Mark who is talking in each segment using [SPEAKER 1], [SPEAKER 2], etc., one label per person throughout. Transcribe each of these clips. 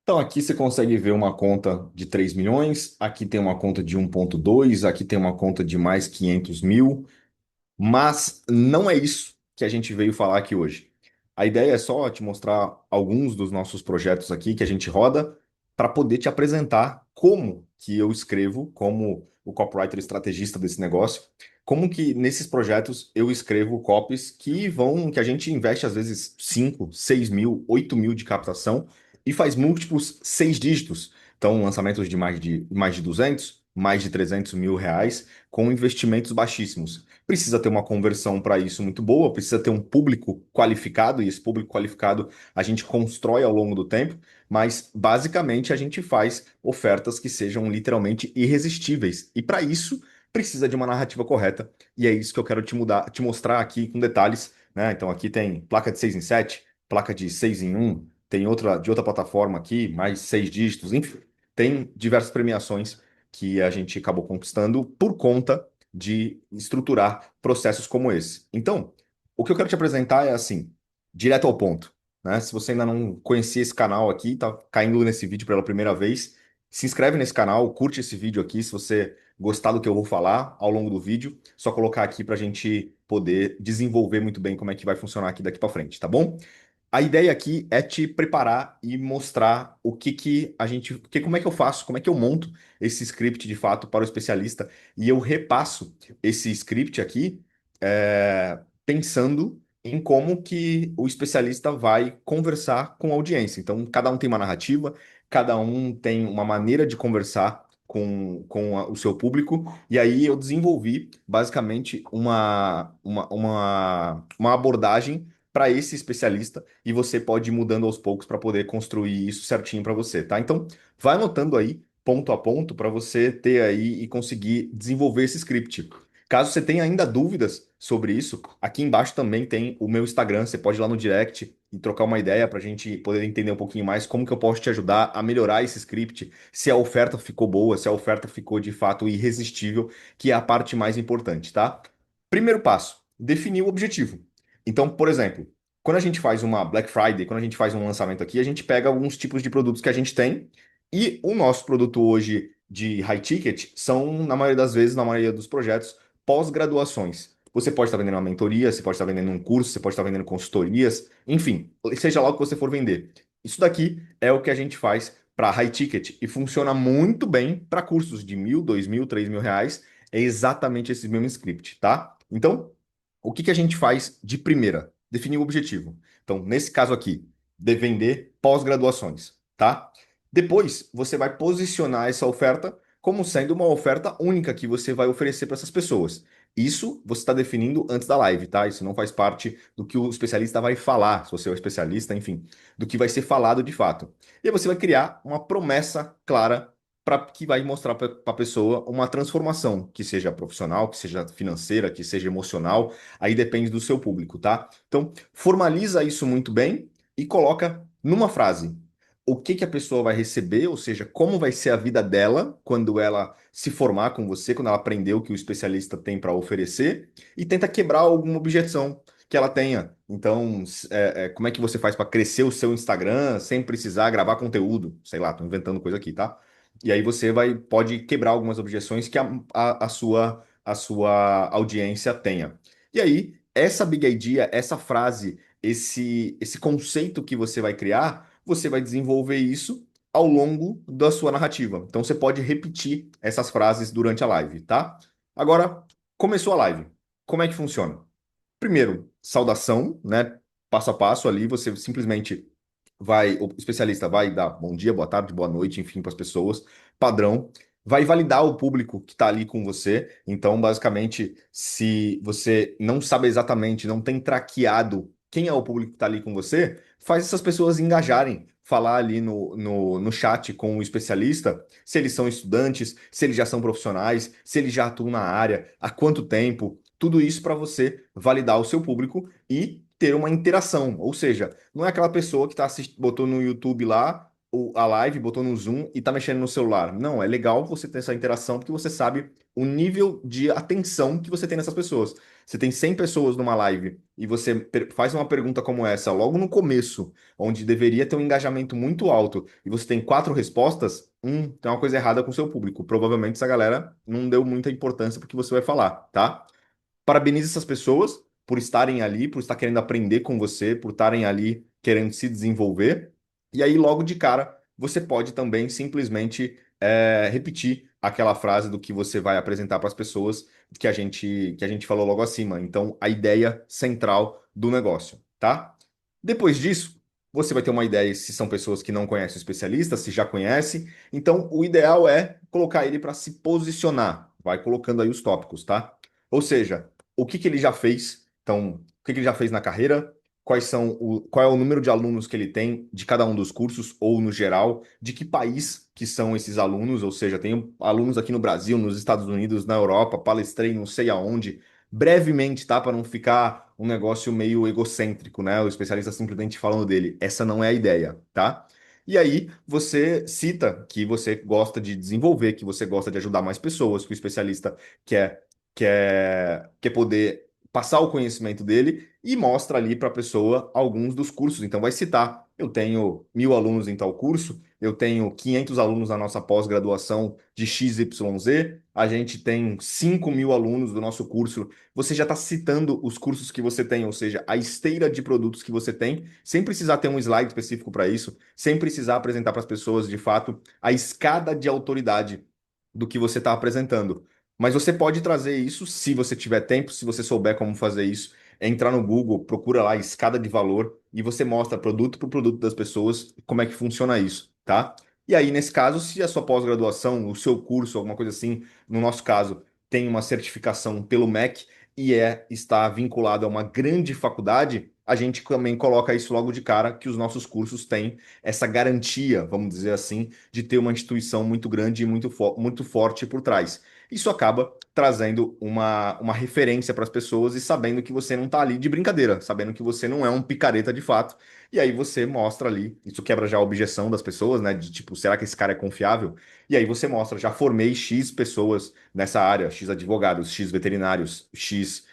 [SPEAKER 1] Então, aqui você consegue ver uma conta de 3 milhões, aqui tem uma conta de 1,2, aqui tem uma conta de mais 500 mil, mas não é isso que a gente veio falar aqui hoje. A ideia é só te mostrar alguns dos nossos projetos aqui que a gente roda para poder te apresentar como que eu escrevo, como o copywriter estrategista desse negócio, como que nesses projetos eu escrevo copies que a gente investe às vezes 5, 6 mil, 8 mil de captação e faz múltiplos 6 dígitos. Então, lançamentos de mais de 200, mais de 300 mil reais com investimentos baixíssimos. Precisa ter uma conversão para isso muito boa, precisa ter um público qualificado, e esse público qualificado a gente constrói ao longo do tempo, mas basicamente a gente faz ofertas que sejam literalmente irresistíveis. E para isso precisa de uma narrativa correta, e é isso que eu quero te mostrar aqui com detalhes, né? Então aqui tem placa de 6 em 7, placa de 6 em 1, tem outra de outra plataforma aqui, mais 6 dígitos, enfim, tem diversas premiações que a gente acabou conquistando por conta de estruturar processos como esse. Então, o que eu quero te apresentar é assim, direto ao ponto, né? Se você ainda não conhecia esse canal aqui, tá caindo nesse vídeo pela primeira vez, se inscreve nesse canal, curte esse vídeo aqui, se você gostar do que eu vou falar ao longo do vídeo, só colocar aqui para a gente poder desenvolver muito bem como é que vai funcionar aqui daqui para frente, tá bom? A ideia aqui é te preparar e mostrar o que que a gente, como é que eu faço, como é que eu monto esse script de fato para o especialista e eu repasso esse script aqui pensando em como que o especialista vai conversar com a audiência. Então, cada um tem uma narrativa, cada um tem uma maneira de conversar com o seu público, e aí eu desenvolvi basicamente uma abordagem para esse especialista e você pode ir mudando aos poucos para poder construir isso certinho para você, tá? Então, vai anotando aí, ponto a ponto, para você ter aí e conseguir desenvolver esse script. Caso você tenha ainda dúvidas sobre isso, aqui embaixo também tem o meu Instagram. Você pode ir lá no direct e trocar uma ideia para a gente poder entender um pouquinho mais como que eu posso te ajudar a melhorar esse script, se a oferta ficou boa, se a oferta ficou de fato irresistível, que é a parte mais importante, tá? Primeiro passo, definir o objetivo. Então, por exemplo, quando a gente faz uma Black Friday, quando a gente faz um lançamento aqui, a gente pega alguns tipos de produtos que a gente tem e o nosso produto hoje de high ticket são, na maioria das vezes, na maioria dos projetos, pós-graduações. Você pode estar vendendo uma mentoria, você pode estar vendendo um curso, você pode estar vendendo consultorias, enfim, seja lá o que você for vender. Isso daqui é o que a gente faz para high ticket e funciona muito bem para cursos de 1.000, 2.000, 3.000 reais. É exatamente esse mesmo script, tá? Então, o que que a gente faz de primeira? Definir o objetivo. Então, nesse caso aqui, de vender pós-graduações, tá? Depois, você vai posicionar essa oferta como sendo uma oferta única que você vai oferecer para essas pessoas. Isso você está definindo antes da live, tá? Isso não faz parte do que o especialista vai falar, se você é o especialista, enfim, do que vai ser falado de fato. E aí você vai criar uma promessa clara para que vai mostrar para a pessoa uma transformação, que seja profissional, que seja financeira, que seja emocional, aí depende do seu público, tá? Então, formaliza isso muito bem e coloca numa frase o que que a pessoa vai receber, ou seja, como vai ser a vida dela quando ela se formar com você, quando ela aprender o que o especialista tem para oferecer, e tenta quebrar alguma objeção que ela tenha. Então, como é que você faz para crescer o seu Instagram sem precisar gravar conteúdo? Sei lá, tô inventando coisa aqui, tá? E aí você pode quebrar algumas objeções que a sua audiência tenha. E aí, essa big idea, essa frase, esse conceito que você vai criar, você vai desenvolver isso ao longo da sua narrativa. Então você pode repetir essas frases durante a live, tá? Agora, começou a live. Como é que funciona? Primeiro, saudação, né? Passo a passo ali, você simplesmente o especialista vai dar bom dia, boa tarde, boa noite, enfim, para as pessoas, padrão. Vai validar o público que está ali com você. Então, basicamente, se você não sabe exatamente, não tem traqueado quem é o público que está ali com você, faz essas pessoas engajarem, falar ali no chat com o especialista, se eles são estudantes, se eles já são profissionais, se eles já atuam na área, há quanto tempo, tudo isso para você validar o seu público e ter uma interação. Ou seja, não é aquela pessoa que botou no YouTube lá. a live, botou no Zoom e tá mexendo no celular. Não, é legal você ter essa interação porque você sabe o nível de atenção que você tem nessas pessoas. Você tem 100 pessoas numa live e você faz uma pergunta como essa logo no começo, onde deveria ter um engajamento muito alto, e você tem quatro respostas, tem uma coisa errada com o seu público. Provavelmente essa galera não deu muita importância porque você vai falar, tá? Parabenize essas pessoas por estarem ali, por estar querendo aprender com você, por estarem ali querendo se desenvolver. E aí, logo de cara, você pode também simplesmente repetir aquela frase do que você vai apresentar para as pessoas que a gente falou logo acima. Então, a ideia central do negócio, tá? Depois disso, você vai ter uma ideia se são pessoas que não conhecem o especialista, se já conhece. Então, o ideal é colocar ele para se posicionar. Vai colocando aí os tópicos, tá? Ou seja, o que que ele já fez. Então, o que que ele já fez na carreira, qual é o número de alunos que ele tem de cada um dos cursos, ou no geral, de que país que são esses alunos, ou seja, tenho alunos aqui no Brasil, nos Estados Unidos, na Europa, palestrei não sei aonde, brevemente, tá? Para não ficar um negócio meio egocêntrico, né? O especialista simplesmente falando dele. Essa não é a ideia, tá? E aí você cita que você gosta de desenvolver, que você gosta de ajudar mais pessoas, que o especialista quer poder passar o conhecimento dele, e mostra ali para a pessoa alguns dos cursos. Então vai citar, eu tenho 1.000 alunos em tal curso, eu tenho 500 alunos na nossa pós-graduação de XYZ, a gente tem 5.000 alunos do nosso curso. Você já está citando os cursos que você tem, ou seja, a esteira de produtos que você tem, sem precisar ter um slide específico para isso, sem precisar apresentar para as pessoas, de fato, a escada de autoridade do que você está apresentando. Mas você pode trazer isso se você tiver tempo, se você souber como fazer isso. É entrar no Google, procura lá escada de valor e você mostra produto por produto das pessoas como é que funciona isso, tá? E aí, nesse caso, se a sua pós-graduação, o seu curso, alguma coisa assim, no nosso caso, tem uma certificação pelo MEC e está vinculado a uma grande faculdade, a gente também coloca isso logo de cara, que os nossos cursos têm essa garantia, vamos dizer assim, de ter uma instituição muito grande e muito forte por trás. Isso acaba trazendo uma referência para as pessoas e sabendo que você não está ali de brincadeira, sabendo que você não é um picareta de fato. E aí você mostra ali, isso quebra já a objeção das pessoas, né? De tipo, será que esse cara é confiável? E aí você mostra, já formei X pessoas nessa área, X advogados, X veterinários, X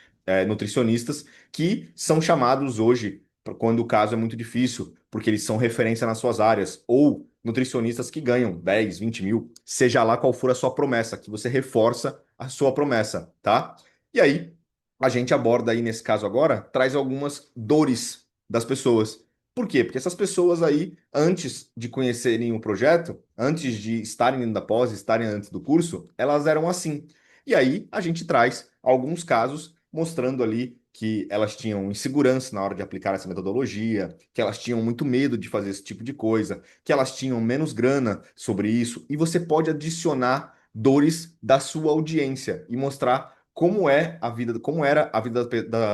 [SPEAKER 1] nutricionistas, que são chamados hoje, quando o caso é muito difícil, porque eles são referência nas suas áreas, ou nutricionistas que ganham 10, 20 mil, seja lá qual for a sua promessa, que você reforça a sua promessa, tá? E aí, a gente aborda aí nesse caso agora, traz algumas dores das pessoas. Por quê? Porque essas pessoas aí, antes de conhecerem o projeto, antes de estarem dentro da pós, estarem antes do curso, elas eram assim. E aí, a gente traz alguns casos mostrando ali que elas tinham insegurança na hora de aplicar essa metodologia, que elas tinham muito medo de fazer esse tipo de coisa, que elas tinham menos grana sobre isso, e você pode adicionar dores da sua audiência e mostrar como é a vida, como era a vida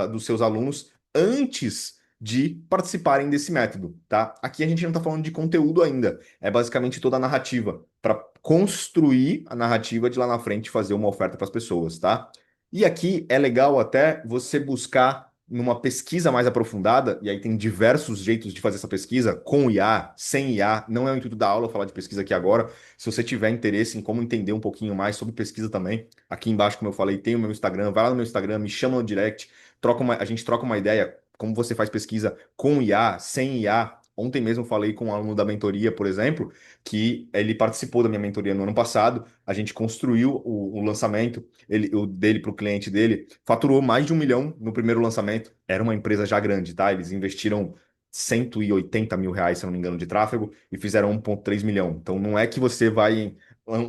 [SPEAKER 1] dos seus alunos antes de participarem desse método, tá? Aqui a gente não está falando de conteúdo ainda, é basicamente toda a narrativa, para construir a narrativa de lá na frente fazer uma oferta para as pessoas, tá? E aqui é legal até você buscar numa pesquisa mais aprofundada, e aí tem diversos jeitos de fazer essa pesquisa, com IA, sem IA, não é o intuito da aula falar de pesquisa aqui agora. Se você tiver interesse em como entender um pouquinho mais sobre pesquisa também, aqui embaixo, como eu falei, tem o meu Instagram, vai lá no meu Instagram, me chama no direct, a gente troca uma ideia, como você faz pesquisa com IA, sem IA. Ontem mesmo falei com um aluno da mentoria, por exemplo, que ele participou da minha mentoria no ano passado, a gente construiu o lançamento, o dele para o cliente dele, faturou mais de 1 milhão no primeiro lançamento. Era uma empresa já grande, tá? Eles investiram 180 mil reais, se eu não me engano, de tráfego e fizeram 1,3 milhão. Então não é que você vai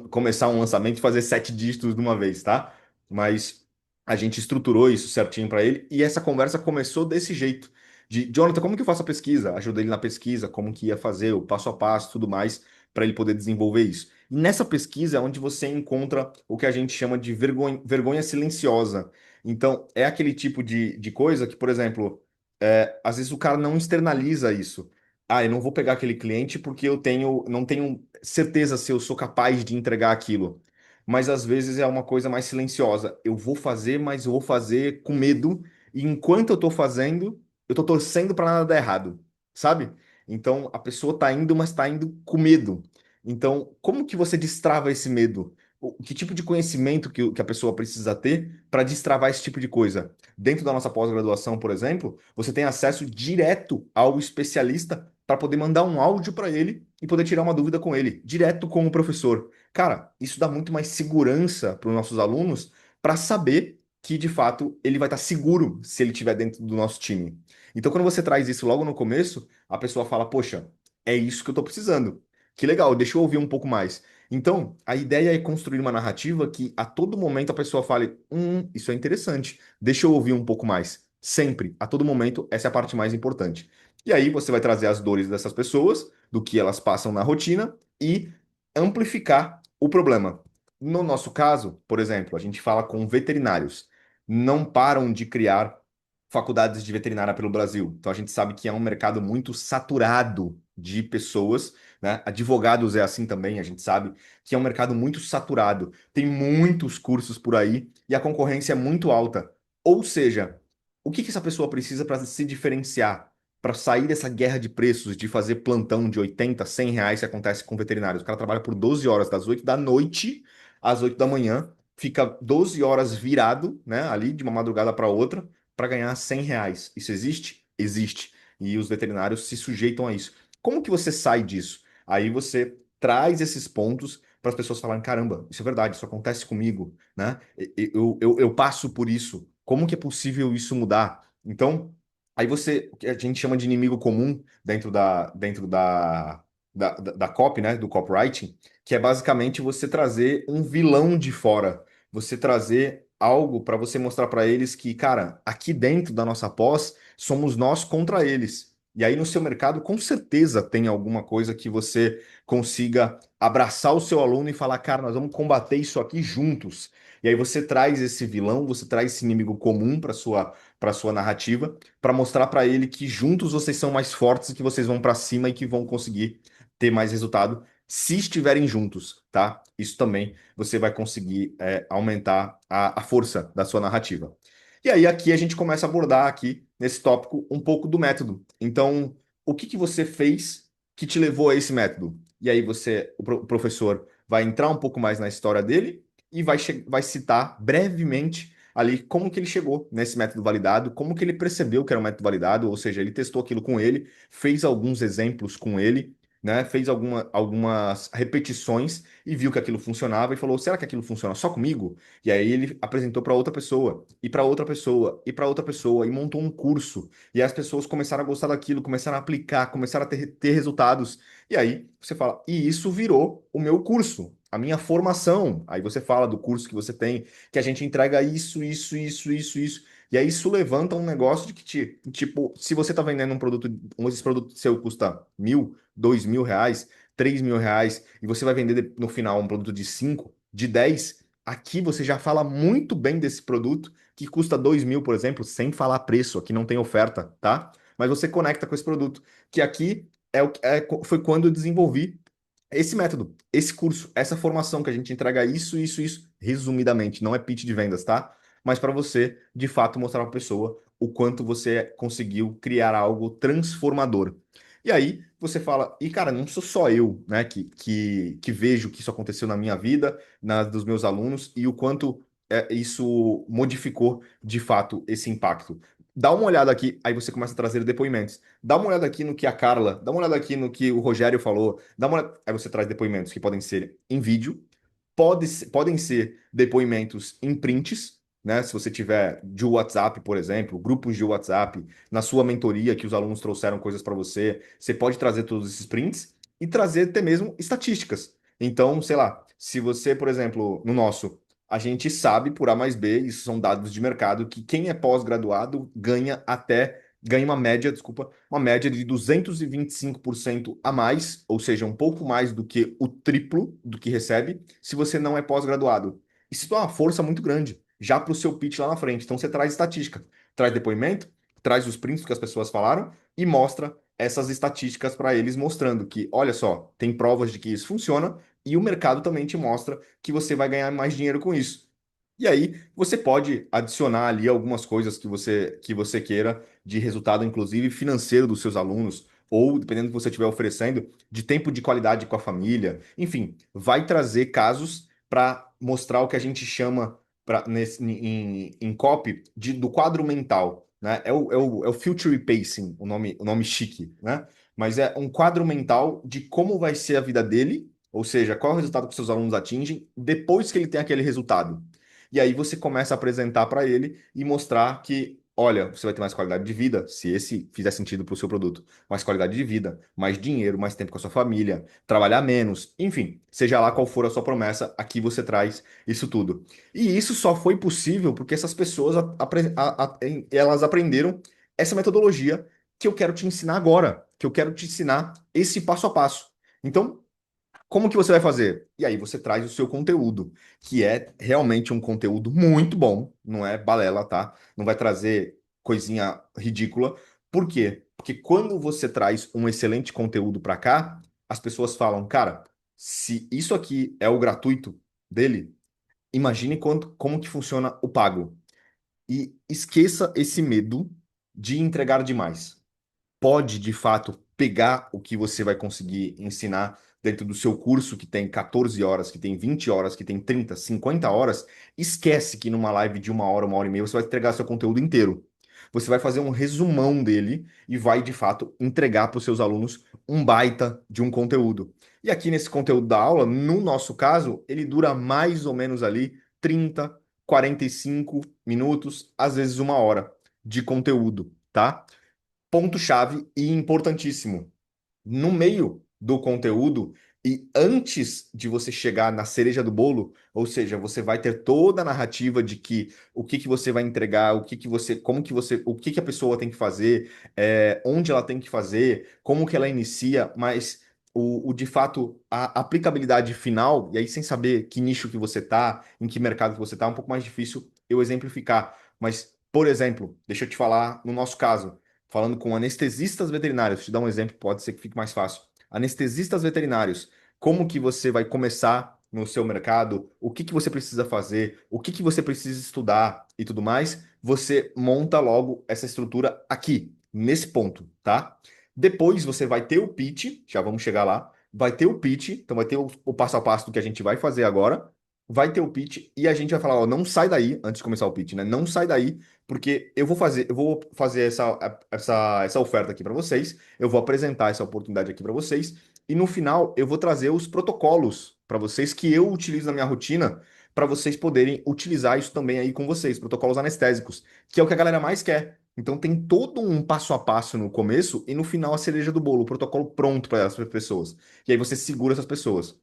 [SPEAKER 1] começar um lançamento e fazer 7 dígitos de uma vez, tá? Mas a gente estruturou isso certinho para ele e essa conversa começou desse jeito. De Jonathan, como que eu faço a pesquisa? Ajudei ele na pesquisa, como que ia fazer, o passo a passo, tudo mais, para ele poder desenvolver isso. E nessa pesquisa é onde você encontra o que a gente chama de vergonha silenciosa. Então, é aquele tipo de coisa que, por exemplo, às vezes o cara não externaliza isso. Ah, eu não vou pegar aquele cliente porque não tenho certeza se eu sou capaz de entregar aquilo. Mas às vezes é uma coisa mais silenciosa. Eu vou fazer, mas eu vou fazer com medo. E enquanto eu tô fazendo, eu tô torcendo para nada dar errado, sabe? Então, a pessoa está indo, mas está indo com medo. Então, como que você destrava esse medo? Que tipo de conhecimento que a pessoa precisa ter para destravar esse tipo de coisa? Dentro da nossa pós-graduação, por exemplo, você tem acesso direto ao especialista para poder mandar um áudio para ele e poder tirar uma dúvida com ele, direto com o professor. Cara, isso dá muito mais segurança para os nossos alunos para saber que, de fato, ele vai estar seguro se ele estiver dentro do nosso time. Então, quando você traz isso logo no começo, a pessoa fala: Poxa, é isso que eu estou precisando. Que legal, deixa eu ouvir um pouco mais. Então, a ideia é construir uma narrativa que a todo momento a pessoa fale: isso é interessante, deixa eu ouvir um pouco mais. Sempre, a todo momento, essa é a parte mais importante. E aí você vai trazer as dores dessas pessoas, do que elas passam na rotina e amplificar o problema. No nosso caso, por exemplo, a gente fala com veterinários. Não param de criar faculdades de veterinária pelo Brasil. Então a gente sabe que é um mercado muito saturado de pessoas, né? Advogados é assim também, a gente sabe que é um mercado muito saturado. Tem muitos cursos por aí e a concorrência é muito alta. Ou seja, o que que essa pessoa precisa para se diferenciar? Para sair dessa guerra de preços, de fazer plantão de 80, 100 reais que acontece com veterinários. O cara trabalha por 12 horas, das 8 da noite às 8 da manhã, fica 12 horas virado, né, ali de uma madrugada para outra, para ganhar 100 reais. Isso existe? Existe. E os veterinários se sujeitam a isso. Como que você sai disso? Aí você traz esses pontos para as pessoas falarem: caramba, isso é verdade, isso acontece comigo, né? Eu passo por isso. Como que é possível isso mudar? Então, aí você, o que a gente chama de inimigo comum dentro da copy, né, do copywriting, que é basicamente você trazer um vilão de fora, você trazer algo para você mostrar para eles que, cara, aqui dentro da nossa pós, somos nós contra eles. E aí no seu mercado, com certeza tem alguma coisa que você consiga abraçar o seu aluno e falar: cara, nós vamos combater isso aqui juntos. E aí você traz esse vilão, você traz esse inimigo comum para sua narrativa, para mostrar para ele que juntos vocês são mais fortes e que vocês vão para cima e que vão conseguir ter mais resultado se estiverem juntos, tá? Isso também você vai conseguir aumentar a força da sua narrativa. E aí aqui a gente começa a abordar aqui nesse tópico um pouco do método. Então, o que que você fez que te levou a esse método? E aí o professor vai entrar um pouco mais na história dele e vai citar brevemente ali como que ele chegou nesse método validado, como que ele percebeu que era um método validado, ou seja, ele testou aquilo com ele, fez alguns exemplos com ele, né? Fez algumas repetições e viu que aquilo funcionava e falou: será que aquilo funciona só comigo? E aí ele apresentou para outra pessoa, e para outra pessoa, e para outra pessoa, e montou um curso. E as pessoas começaram a gostar daquilo, começaram a aplicar, começaram a ter resultados. E aí você fala: e isso virou o meu curso. A minha formação. Aí você fala do curso que você tem, que a gente entrega isso, isso, isso, isso, isso. E aí isso levanta um negócio de que, tipo, se você está vendendo um produto, esse produto seu custa 1.000, 2.000 reais, 3.000 reais, e você vai vender no final um produto de 5, de 10, aqui você já fala muito bem desse produto, que custa 2.000, por exemplo, sem falar preço, aqui não tem oferta, tá? Mas você conecta com esse produto, que aqui foi quando eu desenvolvi esse método, esse curso, essa formação que a gente entrega isso, isso, isso, resumidamente, não é pitch de vendas, tá? Mas para você, de fato, mostrar para a pessoa o quanto você conseguiu criar algo transformador. E aí você fala: e cara, não sou só eu, né, que vejo que isso aconteceu na minha vida, dos meus alunos, e o quanto isso modificou de fato esse impacto. Dá uma olhada aqui, aí você começa a trazer depoimentos. Dá uma olhada aqui no que a Carla, dá uma olhada aqui no que o Rogério falou, aí você traz depoimentos que podem ser em vídeo, podem ser depoimentos em prints, né? Se você tiver de WhatsApp, por exemplo, grupos de WhatsApp, na sua mentoria que os alunos trouxeram coisas para você, você pode trazer todos esses prints e trazer até mesmo estatísticas. Então, sei lá, se você, por exemplo, no nosso, a gente sabe por A mais B, isso são dados de mercado, que quem é pós-graduado ganha uma média, desculpa, uma média de 225% a mais, ou seja, um pouco mais do que o triplo do que recebe se você não é pós-graduado. Isso dá uma força muito grande, já para o seu pitch lá na frente. Então você traz estatística, traz depoimento, traz os prints que as pessoas falaram e mostra essas estatísticas para eles, mostrando que, olha só, tem provas de que isso funciona e o mercado também te mostra que você vai ganhar mais dinheiro com isso. E aí, você pode adicionar ali algumas coisas que você queira de resultado, inclusive financeiro dos seus alunos, ou dependendo do que você estiver oferecendo, de tempo de qualidade com a família. Enfim, vai trazer casos para mostrar o que a gente chama em copy do quadro mental. Né? É o Future Pacing, o nome chique, né? Mas é um quadro mental de como vai ser a vida dele, ou seja, qual é o resultado que seus alunos atingem depois que ele tem aquele resultado. E aí você começa a apresentar para ele e mostrar que, olha, você vai ter mais qualidade de vida, se esse fizer sentido para o seu produto. Mais qualidade de vida, mais dinheiro, mais tempo com a sua família, trabalhar menos, enfim, seja lá qual for a sua promessa, aqui você traz isso tudo. E isso só foi possível porque essas pessoas elas aprenderam essa metodologia que eu quero te ensinar agora, que eu quero te ensinar esse passo a passo. Então, como que você vai fazer? E aí você traz o seu conteúdo, que é realmente um conteúdo muito bom, não é balela, tá? Não vai trazer coisinha ridícula. Por quê? Porque quando você traz um excelente conteúdo para cá, as pessoas falam, cara, se isso aqui é o gratuito dele, imagine como que funciona o pago. E esqueça esse medo de entregar demais. Pode, de fato, pegar o que você vai conseguir ensinar dentro do seu curso, que tem 14 horas, que tem 20 horas, que tem 30, 50 horas, esquece que numa live de uma hora e meia, você vai entregar seu conteúdo inteiro. Você vai fazer um resumão dele e vai, de fato, entregar para os seus alunos um baita de um conteúdo. E aqui nesse conteúdo da aula, no nosso caso, ele dura mais ou menos ali 30, 45 minutos, às vezes uma hora de conteúdo, tá? Ponto-chave e importantíssimo. No meio do conteúdo e antes de você chegar na cereja do bolo, ou seja, você vai ter toda a narrativa de que o que que você vai entregar, o que que você, como que você, o que que a pessoa tem que fazer, onde ela tem que fazer, como que ela inicia, mas de fato a aplicabilidade final, e aí sem saber que nicho que você tá, em que mercado que você tá, é um pouco mais difícil eu exemplificar. Mas, por exemplo, deixa eu te falar no nosso caso falando com anestesistas veterinários, vou te dar um exemplo, pode ser que fique mais fácil. Anestesistas veterinários, como que você vai começar no seu mercado, o que que você precisa fazer, o que que você precisa estudar e tudo mais, você monta logo essa estrutura aqui, nesse ponto, tá? Depois você vai ter o pitch, já vamos chegar lá, vai ter o pitch, então vai ter o passo a passo do que a gente vai fazer agora, vai ter o pitch e a gente vai falar, ó, não sai daí, antes de começar o pitch, né? Não sai daí, porque eu vou fazer essa oferta aqui para vocês, eu vou apresentar essa oportunidade aqui para vocês, e no final eu vou trazer os protocolos para vocês que eu utilizo na minha rotina, para vocês poderem utilizar isso também aí com vocês, protocolos anestésicos, que é o que a galera mais quer. Então tem todo um passo a passo no começo e no final a cereja do bolo, o protocolo pronto para as pessoas. E aí você segura essas pessoas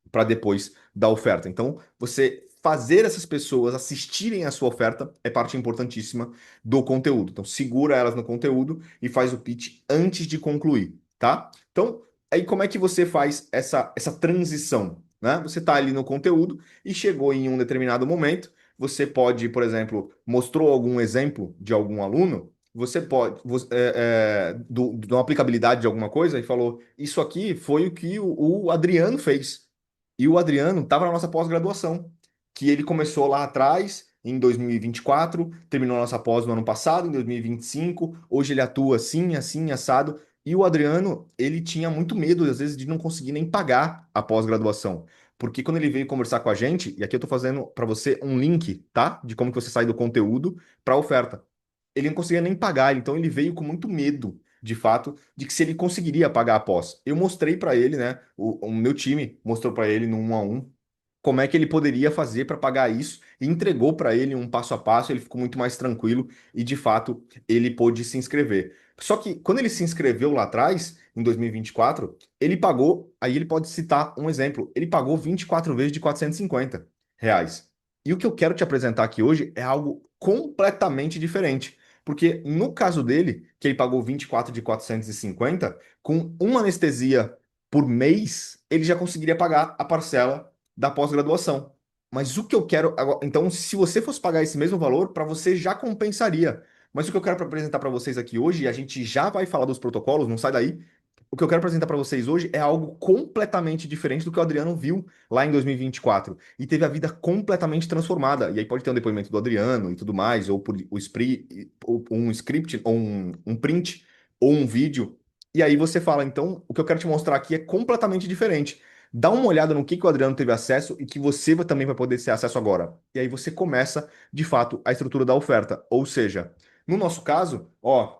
[SPEAKER 1] para depois da oferta. Então, você fazer essas pessoas assistirem a sua oferta é parte importantíssima do conteúdo. Então, segura elas no conteúdo e faz o pitch antes de concluir, tá? Então, aí como é que você faz essa transição, né? Você está ali no conteúdo e chegou em um determinado momento, você pode, por exemplo, mostrou algum exemplo de algum aluno, você pode, de uma aplicabilidade de alguma coisa e falou, isso aqui foi o que o Adriano fez. E o Adriano estava na nossa pós-graduação, que ele começou lá atrás, em 2024, terminou a nossa pós no ano passado, em 2025. Hoje ele atua assim, assim, assado. E o Adriano, ele tinha muito medo, às vezes, de não conseguir nem pagar a pós-graduação. Porque quando ele veio conversar com a gente, e aqui eu estou fazendo para você um link, tá? De como que você sai do conteúdo para a oferta. Ele não conseguia nem pagar, então ele veio com muito medo, de fato, de que se ele conseguiria pagar a pós. Eu mostrei para ele, né? O meu time mostrou para ele no 1 a 1 como é que ele poderia fazer para pagar isso e entregou para ele um passo a passo, ele ficou muito mais tranquilo e de fato ele pôde se inscrever. Só que quando ele se inscreveu lá atrás, em 2024, ele pagou, aí ele pode citar um exemplo, ele pagou 24 vezes de R$ 450. E o que eu quero te apresentar aqui hoje é algo completamente diferente. Porque no caso dele, que ele pagou 24 de 450 com uma anestesia por mês, ele já conseguiria pagar a parcela da pós-graduação. Mas o que eu quero agora, então, se você fosse pagar esse mesmo valor, para você já compensaria. Mas o que eu quero apresentar para vocês aqui hoje, e a gente já vai falar dos protocolos, não sai daí. O que eu quero apresentar para vocês hoje é algo completamente diferente do que o Adriano viu lá em 2024 e teve a vida completamente transformada. E aí pode ter um depoimento do Adriano e tudo mais, ou por um script, ou um print, ou um vídeo. E aí você fala, então, o que eu quero te mostrar aqui é completamente diferente. Dá uma olhada no que o Adriano teve acesso e que você também vai poder ter acesso agora. E aí você começa, de fato, a estrutura da oferta. Ou seja, no nosso caso, ó,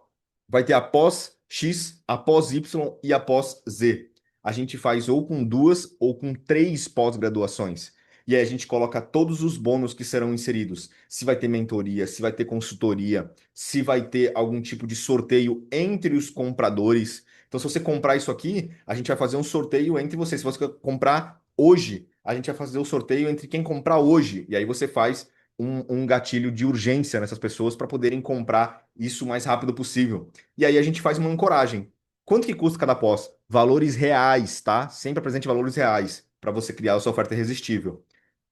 [SPEAKER 1] vai ter após X, após Y e após Z. A gente faz ou com duas ou com três pós-graduações. E aí a gente coloca todos os bônus que serão inseridos. Se vai ter mentoria, se vai ter consultoria, se vai ter algum tipo de sorteio entre os compradores. Então, se você comprar isso aqui, a gente vai fazer um sorteio entre vocês. Se você comprar hoje, a gente vai fazer o sorteio entre quem comprar hoje. E aí você faz um gatilho de urgência nessas pessoas para poderem comprar isso o mais rápido possível. E aí a gente faz uma ancoragem. Quanto que custa cada pós? Valores reais, tá? Sempre apresente valores reais para você criar a sua oferta irresistível.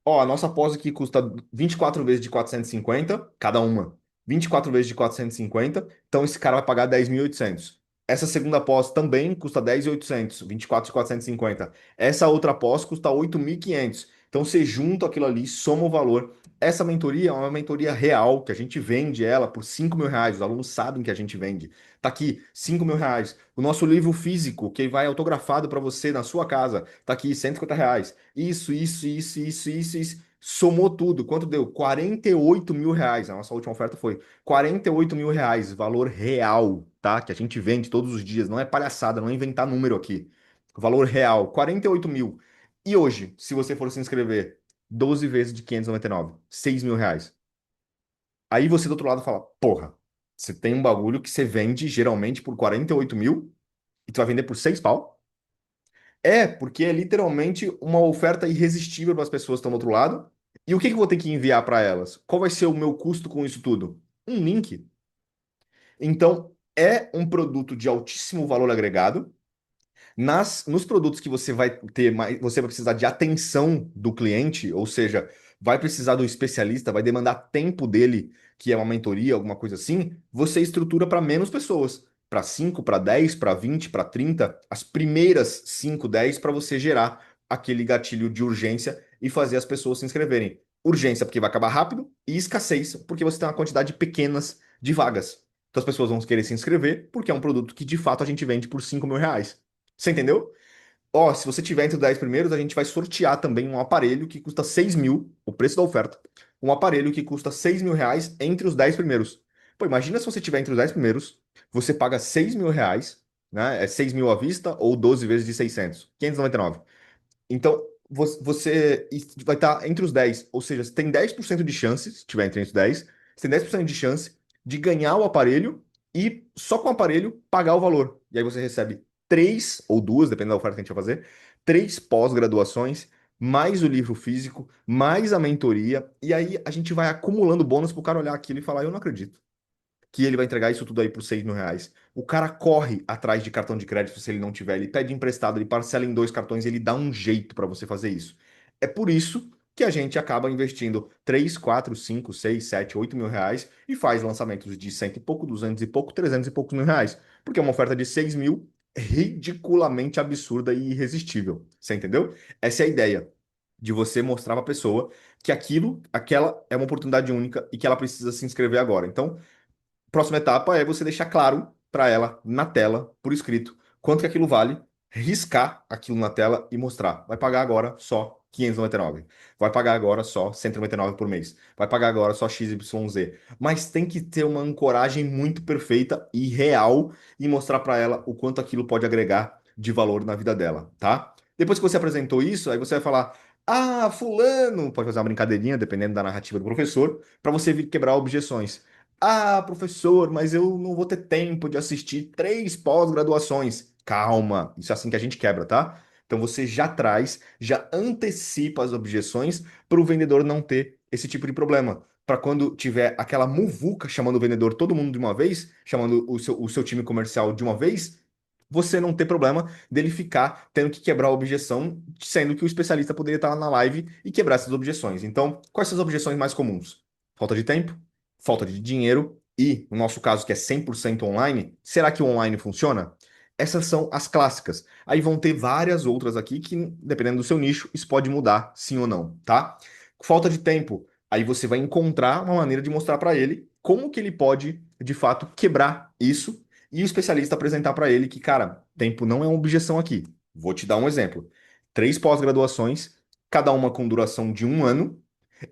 [SPEAKER 1] Ó, a nossa pós aqui custa 24 vezes de 450 cada uma. 24 vezes de 450, então esse cara vai pagar 10.800. Essa segunda pós também custa 10.800, 24 de 450. Essa outra pós custa 8.500. Então você junta aquilo ali, soma o valor. Essa mentoria é uma mentoria real, que a gente vende ela por 5 mil reais. Os alunos sabem que a gente vende. Tá aqui, 5 mil reais. O nosso livro físico, que vai autografado para você na sua casa, tá aqui, 150 reais. Isso. Somou tudo. Quanto deu? 48 mil reais. A nossa última oferta foi 48 mil reais, valor real, tá? Que a gente vende todos os dias. Não é palhaçada, não é inventar número aqui. Valor real, 48 mil. E hoje, se você for se inscrever, 12 vezes de 599, 6 mil reais. Aí você do outro lado fala, porra, você tem um bagulho que você vende geralmente por 48 mil e tu vai vender por 6 pau? É, porque é literalmente uma oferta irresistível para as pessoas que estão do outro lado. E o que que eu vou ter que enviar para elas? Qual vai ser o meu custo com isso tudo? Um link. Então, é um produto de altíssimo valor agregado. Nos produtos que você vai ter mais, você vai precisar de atenção do cliente, ou seja, vai precisar do especialista, vai demandar tempo dele, que é uma mentoria, alguma coisa assim, você estrutura para menos pessoas. Para 5, para 10, para 20, para 30, as primeiras 5, 10 para você gerar aquele gatilho de urgência e fazer as pessoas se inscreverem. Urgência porque vai acabar rápido e escassez porque você tem uma quantidade pequenas de vagas. Então as pessoas vão querer se inscrever porque é um produto que de fato a gente vende por 5 mil reais. Você entendeu? Ó, se você tiver entre os 10 primeiros, a gente vai sortear também um aparelho que custa 6 mil, o preço da oferta. Um aparelho que custa 6 mil reais entre os 10 primeiros. Pô, imagina se você tiver entre os 10 primeiros, você paga 6 mil reais, né? É 6 mil à vista ou 12 vezes de 600, 599. Então, você vai estar entre os 10, ou seja, você tem 10% de chance, se tiver entre os 10, você tem 10% de chance de ganhar o aparelho e só com o aparelho pagar o valor. E aí você recebe três ou duas, dependendo da oferta que a gente vai fazer, três pós-graduações, mais o livro físico, mais a mentoria, e aí a gente vai acumulando bônus para o cara olhar aquilo e falar, eu não acredito que ele vai entregar isso tudo aí por 6 mil reais. O cara corre atrás de cartão de crédito se ele não tiver, ele pede emprestado, ele parcela em dois cartões, ele dá um jeito para você fazer isso. É por isso que a gente acaba investindo 3, 4, 5, 6, 7, 8 mil reais e faz lançamentos de cento e pouco, 200 e pouco, 300 e poucos mil reais. Porque é uma oferta de 6 mil ridiculamente absurda e irresistível. Você entendeu? Essa é a ideia de você mostrar para a pessoa que aquela é uma oportunidade única e que ela precisa se inscrever agora. Então, próxima etapa é você deixar claro para ela, na tela, por escrito, quanto que aquilo vale, riscar aquilo na tela e mostrar. Vai pagar agora só 599. Vai pagar agora só 199 por mês. Vai pagar agora só XYZ. Mas tem que ter uma ancoragem muito perfeita e real e mostrar para ela o quanto aquilo pode agregar de valor na vida dela, tá? Depois que você apresentou isso, aí você vai falar: Ah, fulano, pode fazer uma brincadeirinha, dependendo da narrativa do professor, para você vir quebrar objeções. Ah, professor, mas eu não vou ter tempo de assistir três pós-graduações. Calma, isso é assim que a gente quebra, tá? Então você já traz, já antecipa as objeções para o vendedor não ter esse tipo de problema. Para quando tiver aquela muvuca chamando o vendedor todo mundo de uma vez, chamando o seu time comercial de uma vez, você não ter problema dele ficar tendo que quebrar a objeção, sendo que o especialista poderia estar na live e quebrar essas objeções. Então, quais são as objeções mais comuns? Falta de tempo, falta de dinheiro e, no nosso caso, que é 100% online, será que o online funciona? Essas são as clássicas. Aí vão ter várias outras aqui que, dependendo do seu nicho, isso pode mudar, sim ou não, tá? Falta de tempo. Aí você vai encontrar uma maneira de mostrar para ele como que ele pode, de fato, quebrar isso e o especialista apresentar para ele que, cara, tempo não é uma objeção aqui. Vou te dar um exemplo. Três pós-graduações, cada uma com duração de 1 ano,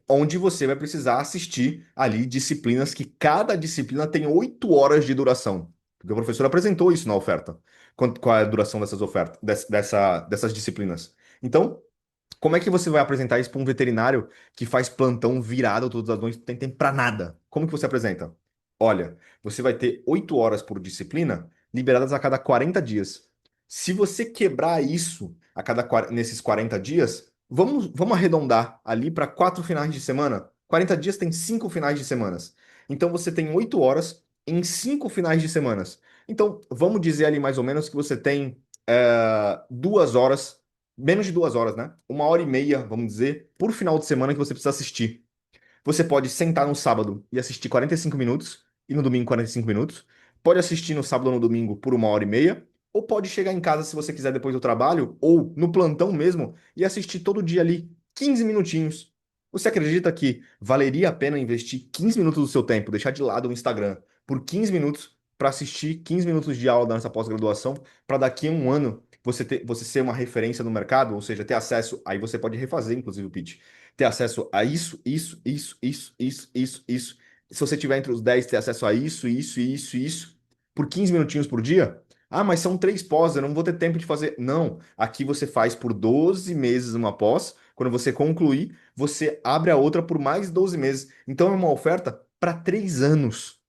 [SPEAKER 1] onde você vai precisar assistir ali disciplinas que cada disciplina tem 8 horas de duração. Porque o professor apresentou isso na oferta. Qual é a duração dessas ofertas, dessas disciplinas? Então, como é que você vai apresentar isso para um veterinário que faz plantão virado todas as noites, não tem tempo para nada? Como que você apresenta? Olha, você vai ter 8 horas por disciplina, liberadas a cada 40 dias. Se você quebrar isso nesses 40 dias, vamos arredondar ali para 4 finais de semana. 40 dias tem 5 finais de semanas. Então você tem 8 horas em 5 finais de semanas. Então vamos dizer ali mais ou menos que você tem 2 horas, menos de 2 horas, né? 1 hora e meia, vamos dizer, por final de semana que você precisa assistir. Você pode sentar no sábado e assistir 45 minutos, e no domingo 45 minutos. Pode assistir no sábado ou no domingo por 1 hora e meia. Ou pode chegar em casa se você quiser depois do trabalho, ou no plantão mesmo, e assistir todo dia ali 15 minutinhos. Você acredita que valeria a pena investir 15 minutos do seu tempo, deixar de lado o Instagram, por 15 minutos, para assistir 15 minutos de aula da nossa pós-graduação, para daqui a 1 ano você ser uma referência no mercado, ou seja, ter acesso, aí você pode refazer, inclusive, o pitch, ter acesso a isso. Se você tiver entre os 10 ter acesso a isso, por 15 minutinhos por dia. Ah, mas são 3 pós, eu não vou ter tempo de fazer. Não, aqui você faz por 12 meses uma pós. Quando você concluir, você abre a outra por mais 12 meses. Então é uma oferta para 3 anos.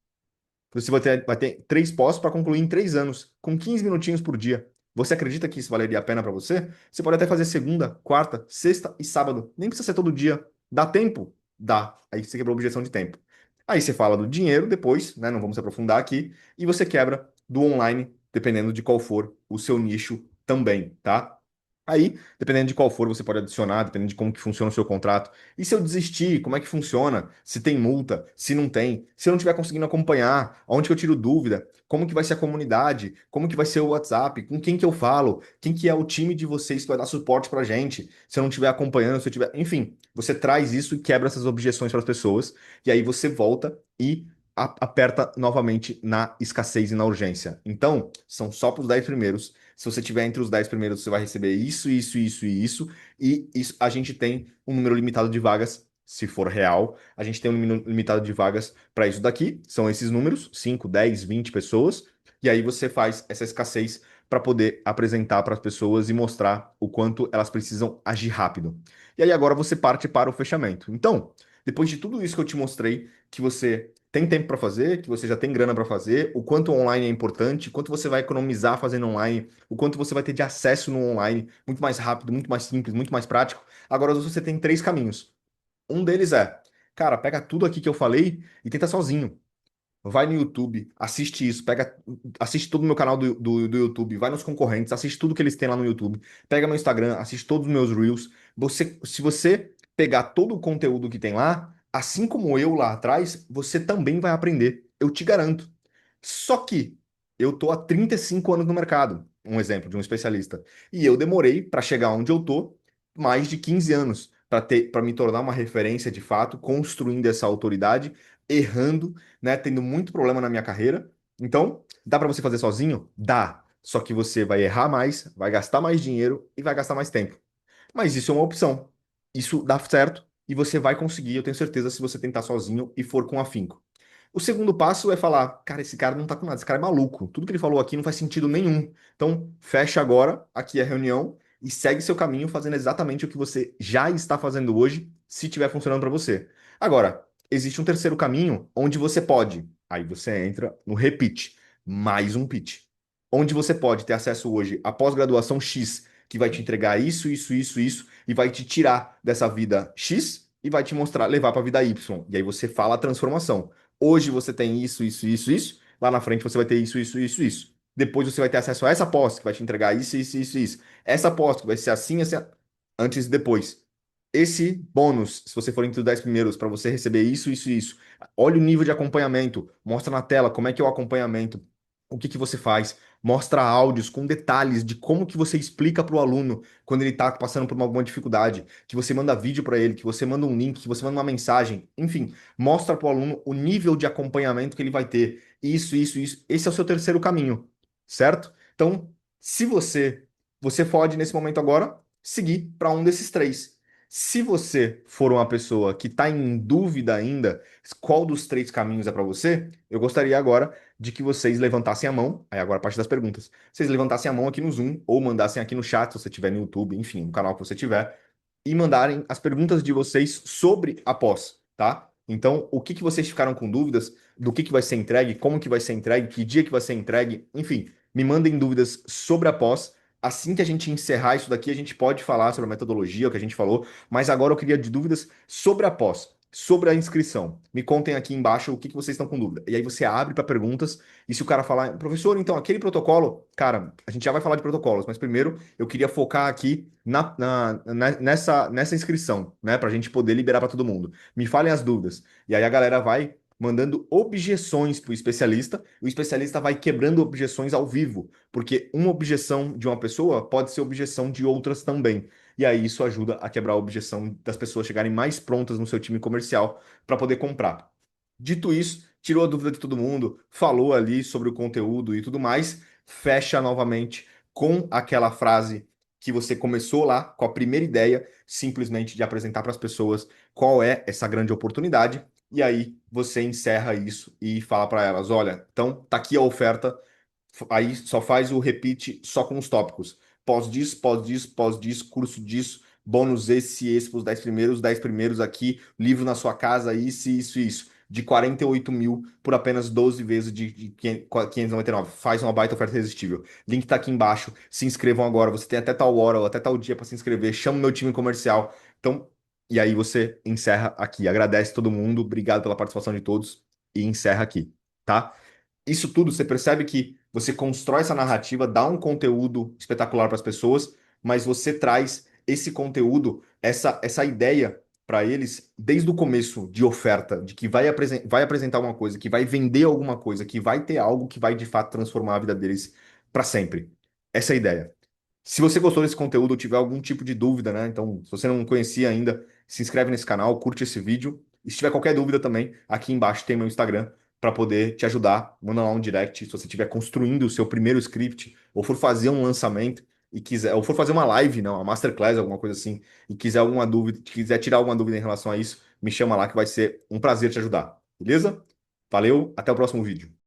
[SPEAKER 1] Você vai ter 3 pós para concluir em 3 anos, com 15 minutinhos por dia. Você acredita que isso valeria a pena para você? Você pode até fazer segunda, quarta, sexta e sábado. Nem precisa ser todo dia. Dá tempo? Dá. Aí você quebrou a objeção de tempo. Aí você fala do dinheiro depois, né? Não vamos se aprofundar aqui. E você quebra do online, dependendo de qual for o seu nicho também, tá? Aí, dependendo de qual for, você pode adicionar, dependendo de como que funciona o seu contrato. E se eu desistir, como é que funciona? Se tem multa, se não tem, se eu não estiver conseguindo acompanhar, onde que eu tiro dúvida, como que vai ser a comunidade, como que vai ser o WhatsApp, com quem que eu falo, quem que é o time de vocês que vai dar suporte pra gente, se eu não estiver acompanhando, se eu tiver, enfim, você traz isso e quebra essas objeções para as pessoas, e aí você volta e aperta novamente na escassez e na urgência. Então, são só para os 10 primeiros. Se você tiver entre os 10 primeiros, você vai receber isso e isso. E isso, a gente tem um número limitado de vagas, se for real. A gente tem um número limitado de vagas para isso daqui. São esses números, 5, 10, 20 pessoas. E aí você faz essa escassez para poder apresentar para as pessoas e mostrar o quanto elas precisam agir rápido. E aí agora você parte para o fechamento. Então, depois de tudo isso que eu te mostrei, que você tem tempo para fazer, que você já tem grana para fazer, o quanto o online é importante, quanto você vai economizar fazendo online, o quanto você vai ter de acesso no online, muito mais rápido, muito mais simples, muito mais prático. Agora você tem 3 caminhos. Um deles é, cara, pega tudo aqui que eu falei e tenta sozinho. Vai no YouTube, assiste isso, assiste todo o meu canal do YouTube, vai nos concorrentes, assiste tudo que eles têm lá no YouTube, pega meu Instagram, assiste todos os meus Reels. Se você pegar todo o conteúdo que tem lá, assim como eu lá atrás, você também vai aprender. Eu te garanto. Só que eu tô há 35 anos no mercado, um exemplo de um especialista. E eu demorei para chegar onde eu tô mais de 15 anos para me tornar uma referência de fato, construindo essa autoridade, errando, né, tendo muito problema na minha carreira. Então, dá para você fazer sozinho? Dá. Só que você vai errar mais, vai gastar mais dinheiro e vai gastar mais tempo. Mas isso é uma opção. Isso dá certo e você vai conseguir, eu tenho certeza, se você tentar sozinho e for com afinco. O segundo passo é falar, cara, esse cara não tá com nada, esse cara é maluco. Tudo que ele falou aqui não faz sentido nenhum. Então, fecha agora aqui a reunião e segue seu caminho fazendo exatamente o que você já está fazendo hoje, se estiver funcionando para você. Agora, existe um terceiro caminho onde você pode. Aí você entra no repeat, mais um pitch. Onde você pode ter acesso hoje à pós-graduação X, que vai te entregar isso, e vai te tirar dessa vida X e vai te mostrar, levar para a vida Y. E aí você fala a transformação. Hoje você tem isso. Lá na frente você vai ter isso. Depois você vai ter acesso a essa pós, que vai te entregar isso. Essa pós, que vai ser assim, antes e depois. Esse bônus, se você for entre os 10 primeiros, para você receber isso. Olha o nível de acompanhamento. Mostra na tela como é que é o acompanhamento. O que que você faz? mostra áudios com detalhes de como que você explica para o aluno quando ele está passando por alguma dificuldade, que você manda vídeo para ele, que você manda um link, que você manda uma mensagem, enfim, mostra para o aluno o nível de acompanhamento que ele vai ter. Isso. Esse é o seu terceiro caminho, certo? Então, se você pode nesse momento agora seguir para um desses três. Se você for uma pessoa que está em dúvida ainda qual dos três caminhos é para você, eu gostaria agora de que vocês levantassem a mão, aí agora a parte das perguntas, vocês levantassem a mão aqui no Zoom ou mandassem aqui no chat, se você tiver no YouTube, enfim, no canal que você tiver, e mandarem as perguntas de vocês sobre a pós, tá? Então, o que que vocês ficaram com dúvidas, do que vai ser entregue, como que vai ser entregue, que dia que vai ser entregue, enfim, me mandem dúvidas sobre a pós. Assim que a gente encerrar isso daqui, a gente pode falar sobre a metodologia, o que a gente falou, mas agora eu queria de dúvidas sobre a pós, sobre a inscrição. Me contem aqui embaixo o que que vocês estão com dúvida. E aí você abre para perguntas, e se o cara falar, professor, então aquele protocolo, cara, a gente já vai falar de protocolos, mas primeiro eu queria focar aqui nessa inscrição, né, para a gente poder liberar para todo mundo. Me falem as dúvidas. E aí a galera vai mandando objeções para o especialista vai quebrando objeções ao vivo, porque uma objeção de uma pessoa pode ser objeção de outras também. E aí isso ajuda a quebrar a objeção das pessoas chegarem mais prontas no seu time comercial para poder comprar. Dito isso, tirou a dúvida de todo mundo, falou ali sobre o conteúdo e tudo mais, fecha novamente com aquela frase que você começou lá, com a primeira ideia, simplesmente de apresentar para as pessoas qual é essa grande oportunidade, e aí você encerra isso e fala para elas: olha, então tá aqui a oferta, aí só faz o repeat só com os tópicos. Pós disso, pós disso, pós disso, curso disso, bônus esse para os 10 primeiros aqui, livro na sua casa, isso. De 48 mil por apenas 12 vezes de 599. Faz uma baita oferta irresistível. Link tá aqui embaixo. Se inscrevam agora. Você tem até tal hora ou até tal dia para se inscrever. Chama o meu time comercial. Então, e aí você encerra aqui. Agradece todo mundo. Obrigado pela participação de todos. E encerra aqui, tá? Isso tudo, você percebe que você constrói essa narrativa, dá um conteúdo espetacular para as pessoas, mas você traz esse conteúdo, essa ideia para eles desde o começo de oferta, de que vai apresentar uma coisa, que vai vender alguma coisa, que vai ter algo que vai de fato transformar a vida deles para sempre. Essa é a ideia. Se você gostou desse conteúdo ou tiver algum tipo de dúvida, né? Então, se você não conhecia ainda, se inscreve nesse canal, curte esse vídeo. E se tiver qualquer dúvida também, aqui embaixo tem meu Instagram para poder te ajudar. Manda lá um direct se você estiver construindo o seu primeiro script ou for fazer um lançamento e quiser, ou for fazer uma live, não, uma masterclass, alguma coisa assim, e quiser alguma dúvida, quiser tirar alguma dúvida em relação a isso, me chama lá que vai ser um prazer te ajudar. Beleza? Valeu, até o próximo vídeo.